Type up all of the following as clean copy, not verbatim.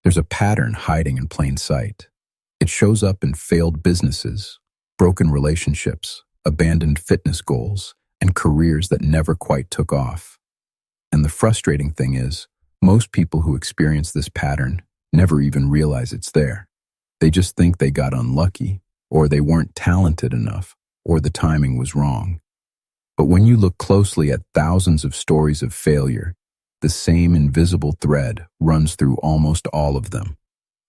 There's a pattern hiding in plain sight. It shows up in failed businesses, broken relationships, abandoned fitness goals, and careers that never quite took off. And the frustrating thing is, most people who experience this pattern never even realize it's there. They just think they got unlucky, or they weren't talented enough, or the timing was wrong. But when you look closely at thousands of stories of failure, the same invisible thread runs through almost all of them.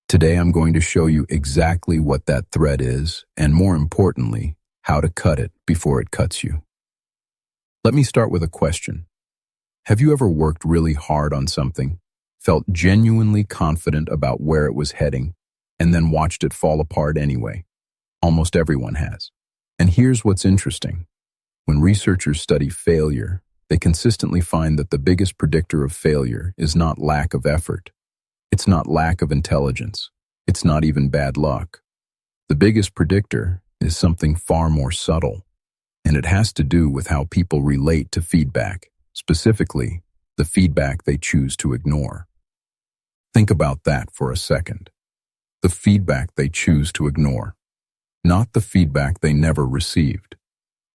Today I'm going to show you exactly what that thread is, and more importantly, how to cut it before it cuts you. Let me start with a question. Have you ever worked really hard on something, felt genuinely confident about where it was heading, and then watched it fall apart anyway? Almost everyone has. And here's what's interesting. When researchers study failure, they consistently find that the biggest predictor of failure is not lack of effort. It's not lack of intelligence. It's not even bad luck. The biggest predictor is something far more subtle, and it has to do with how people relate to feedback, specifically, the feedback they choose to ignore. Think about that for a second. The feedback they choose to ignore. Not the feedback they never received.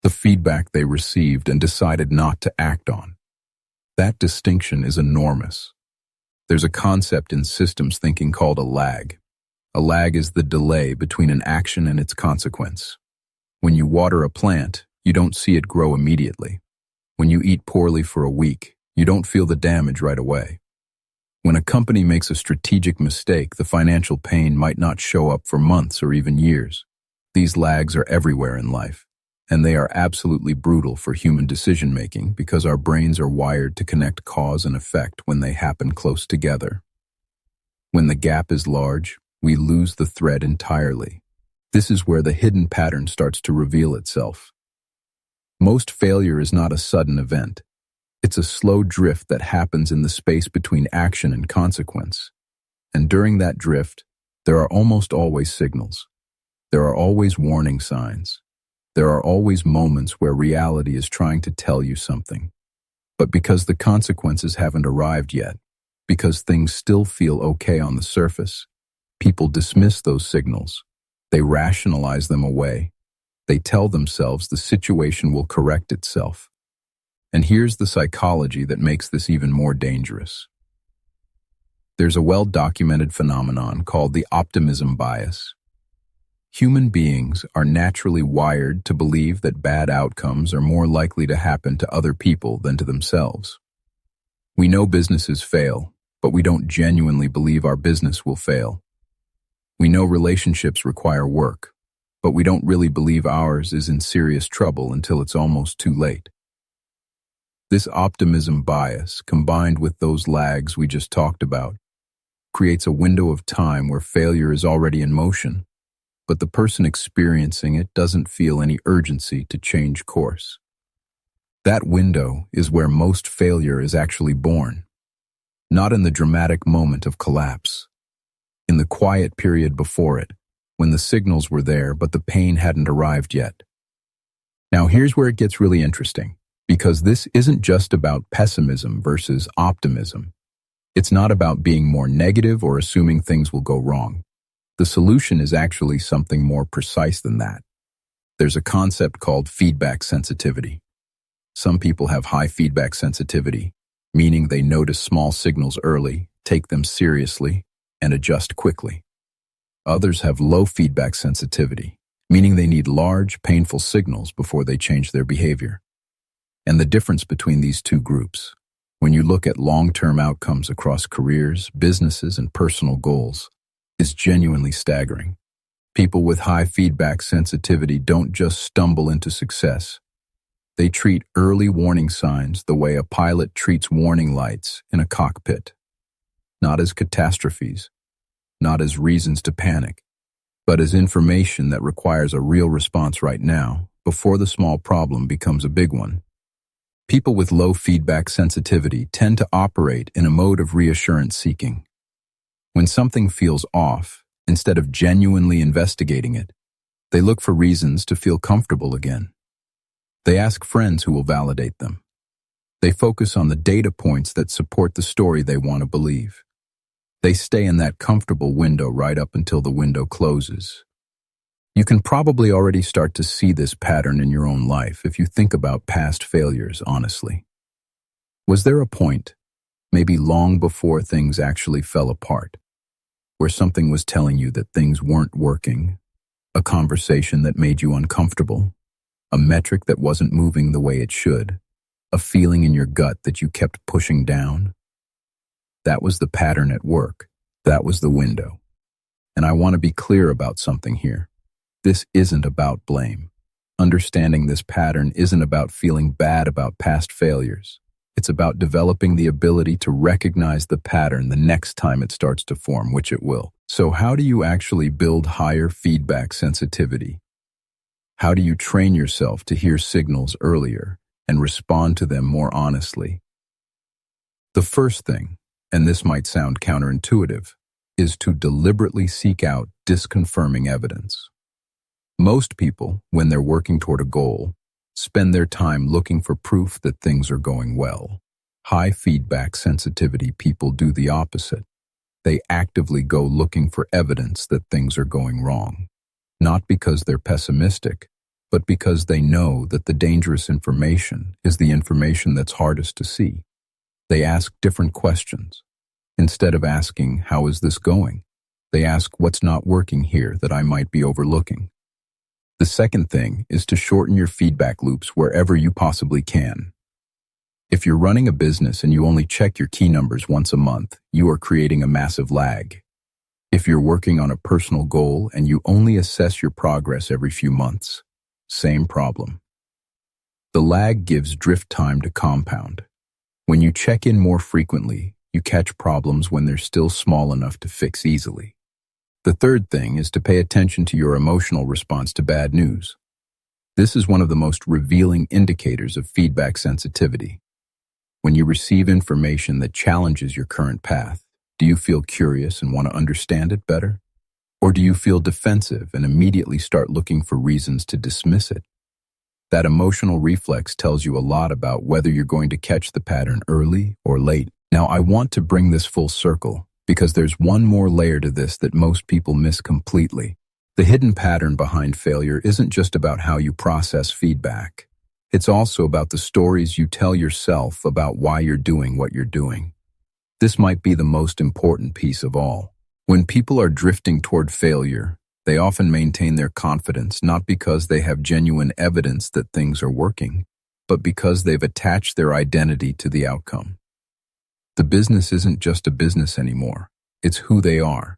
The feedback they received and decided not to act on. That distinction is enormous. There's a concept in systems thinking called a lag. A lag is the delay between an action and its consequence. When you water a plant, you don't see it grow immediately. When you eat poorly for a week, you don't feel the damage right away. When a company makes a strategic mistake, the financial pain might not show up for months or even years. These lags are everywhere in life, and they are absolutely brutal for human decision-making because our brains are wired to connect cause and effect when they happen close together. When the gap is large, we lose the thread entirely. This is where the hidden pattern starts to reveal itself. Most failure is not a sudden event. It's a slow drift that happens in the space between action and consequence. And during that drift, there are almost always signals. There are always warning signs. There are always moments where reality is trying to tell you something. But because the consequences haven't arrived yet, because things still feel okay on the surface, people dismiss those signals. They rationalize them away. They tell themselves the situation will correct itself. And here's the psychology that makes this even more dangerous. There's a well-documented phenomenon called the optimism bias. Human beings are naturally wired to believe that bad outcomes are more likely to happen to other people than to themselves. We know businesses fail, but we don't genuinely believe our business will fail. We know relationships require work, but we don't really believe ours is in serious trouble until it's almost too late. This optimism bias, combined with those lags we just talked about, creates a window of time where failure is already in motion, but the person experiencing it doesn't feel any urgency to change course. That window is where most failure is actually born, not in the dramatic moment of collapse, in the quiet period before it, when the signals were there but the pain hadn't arrived yet. Now here's where it gets really interesting, because this isn't just about pessimism versus optimism. It's not about being more negative or assuming things will go wrong. The solution is actually something more precise than that. There's a concept called feedback sensitivity. Some people have high feedback sensitivity, meaning they notice small signals early, take them seriously, and adjust quickly. Others have low feedback sensitivity, meaning they need large, painful signals before they change their behavior. And the difference between these two groups, when you look at long-term outcomes across careers, businesses, and personal goals, is genuinely staggering. People with high feedback sensitivity don't just stumble into success. They treat early warning signs the way a pilot treats warning lights in a cockpit. Not as catastrophes, not as reasons to panic, but as information that requires a real response right now before the small problem becomes a big one. People with low feedback sensitivity tend to operate in a mode of reassurance seeking. When something feels off, instead of genuinely investigating it, they look for reasons to feel comfortable again. They ask friends who will validate them. They focus on the data points that support the story they want to believe. They stay in that comfortable window right up until the window closes. You can probably already start to see this pattern in your own life if you think about past failures honestly. Was there a point, maybe long before things actually fell apart, where something was telling you that things weren't working, a conversation that made you uncomfortable, a metric that wasn't moving the way it should, a feeling in your gut that you kept pushing down? That was the pattern at work. That was the window. And I want to be clear about something here. This isn't about blame. Understanding this pattern isn't about feeling bad about past failures. It's about developing the ability to recognize the pattern the next time it starts to form, which it will. So how do you actually build higher feedback sensitivity? How do you train yourself to hear signals earlier and respond to them more honestly? The first thing, and this might sound counterintuitive, is to deliberately seek out disconfirming evidence. Most people, when they're working toward a goal, spend their time looking for proof that things are going well. High feedback sensitivity people do the opposite. They actively go looking for evidence that things are going wrong. Not because they're pessimistic, but because they know that the dangerous information is the information that's hardest to see. They ask different questions. Instead of asking, "How is this going?" they ask, "What's not working here that I might be overlooking?" The second thing is to shorten your feedback loops wherever you possibly can. If you're running a business and you only check your key numbers once a month, you are creating a massive lag. If you're working on a personal goal and you only assess your progress every few months, same problem. The lag gives drift time to compound. When you check in more frequently, you catch problems when they're still small enough to fix easily. The third thing is to pay attention to your emotional response to bad news. This is one of the most revealing indicators of feedback sensitivity. When you receive information that challenges your current path, do you feel curious and want to understand it better? Or do you feel defensive and immediately start looking for reasons to dismiss it? That emotional reflex tells you a lot about whether you're going to catch the pattern early or late. Now, I want to bring this full circle, because there's one more layer to this that most people miss completely. The hidden pattern behind failure isn't just about how you process feedback. It's also about the stories you tell yourself about why you're doing what you're doing. This might be the most important piece of all. When people are drifting toward failure, they often maintain their confidence not because they have genuine evidence that things are working, but because they've attached their identity to the outcome. The business isn't just a business anymore. It's who they are.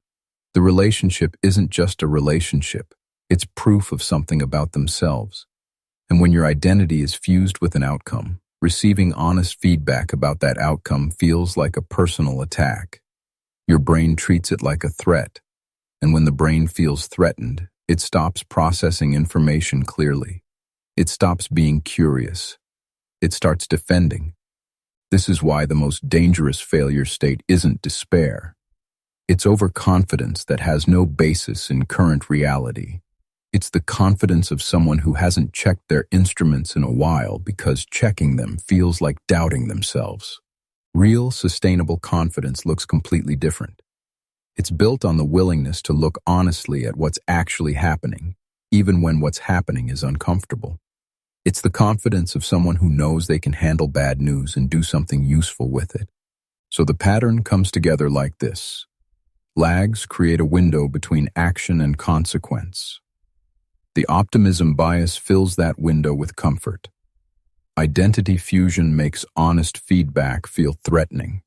The relationship isn't just a relationship. It's proof of something about themselves. And when your identity is fused with an outcome, receiving honest feedback about that outcome feels like a personal attack. Your brain treats it like a threat. And when the brain feels threatened, it stops processing information clearly. It stops being curious. It starts defending. This is why the most dangerous failure state isn't despair. It's overconfidence that has no basis in current reality. It's the confidence of someone who hasn't checked their instruments in a while because checking them feels like doubting themselves. Real, sustainable confidence looks completely different. It's built on the willingness to look honestly at what's actually happening, even when what's happening is uncomfortable. It's the confidence of someone who knows they can handle bad news and do something useful with it. So the pattern comes together like this. Lags create a window between action and consequence. The optimism bias fills that window with comfort. Identity fusion makes honest feedback feel threatening.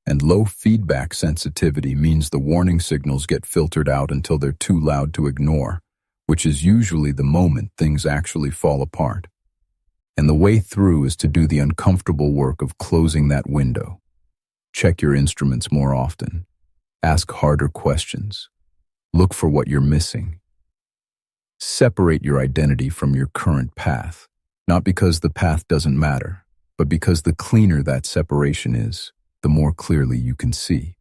And low feedback sensitivity means the warning signals get filtered out until they're too loud to ignore, which is usually the moment things actually fall apart. And the way through is to do the uncomfortable work of closing that window. Check your instruments more often. Ask harder questions. Look for what you're missing. Separate your identity from your current path, not because the path doesn't matter, but because the cleaner that separation is, the more clearly you can see.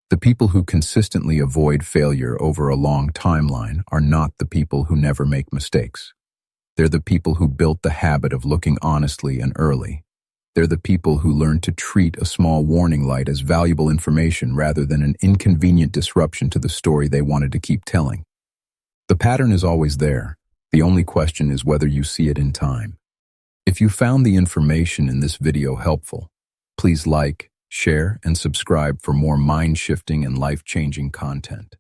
The people who consistently avoid failure over a long timeline are not the people who never make mistakes. They're the people who built the habit of looking honestly and early. They're the people who learn to treat a small warning light as valuable information rather than an inconvenient disruption to the story they wanted to keep telling. The pattern is always there. The only question is whether you see it in time. If you found the information in this video helpful, please like, share, and subscribe for more mind-shifting and life-changing content.